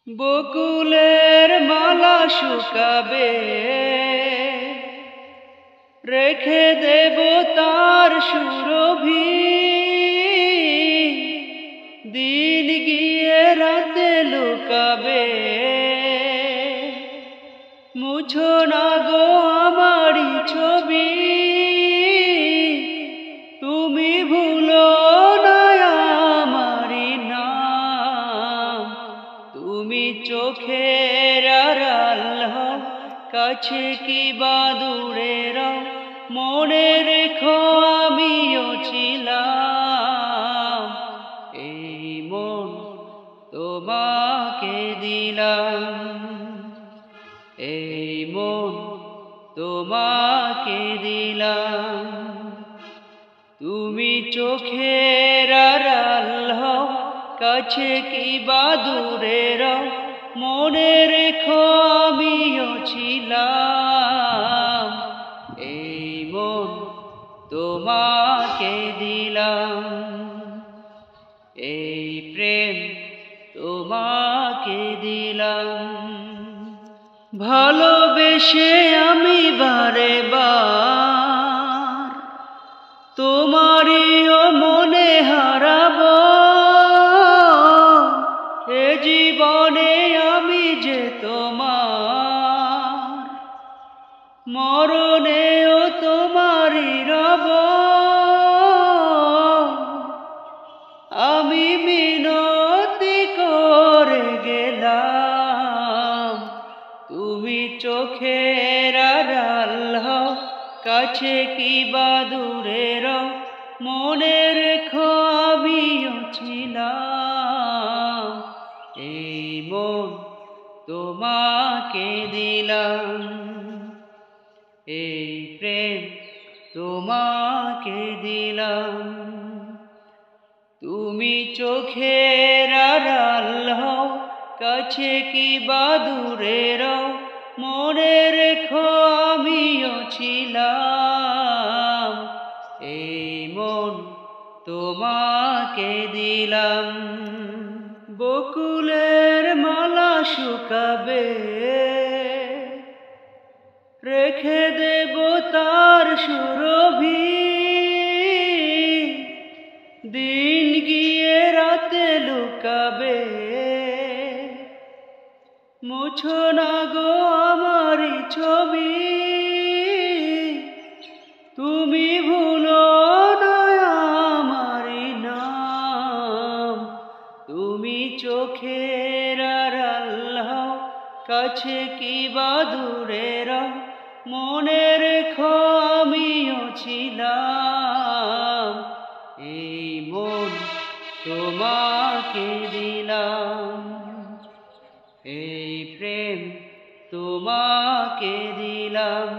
বকুলের মালা শুকাবে, রেখে দেব তার সুরভি। দিন গিয়ে রাতে লুকাবে, মুছো না গো আমারি ছবি। তুমি ভুলো না আমারি নাম, তুমি চোখের আড়াল হও, কাছে কি বা দূরে রও, মনে রেখো আমিও ছিলাম। এই মন তোমাকে দিলাম, এই মন তোমাকে দিলাম। তুমি চোখের আড়াল হও, কাছে কি বা দূরে রও, মনে রেখো আমিও ছিলাম। এই মন তোমাকে দিলাম, এই প্রেম তোমাকে দিলাম। ভালোবেসে আমি বারে বার তোমারিও মনে হারাবো। এ জীবনে আমি যে তোমার, মরণেও তোমারই রব। আমি মিনতি করে গেলাম, তুমি চোখের আড়াল হও, কাছে কি বা দূরে রও, মনে রেখো আমিও ছিলাম। এই মন তোমাকে দিলাম, এই প্রেম তোমাকে দিলাম। তুমি চোখের আড়াল হও, কাছে কি বা দূরে রও, মনে রেখো আমিও ছিলাম। এই মন তোমাকে দিলাম। বকুলের মালা শুকাবে, রেখে দেব তার সুরভি। দিন গিয়ে রাতে লুকাবে, মুছো না গো আমারি ছবি। তুমি ভুলো না আমারি নাম, তুমি চোখের আড়াল হও, কাছে কি বা দূরে রও, মনে রেখো আমিও ছিলাম। এই মন তোমাকে দিলাম, এই প্রেম তোমাকে দিলাম।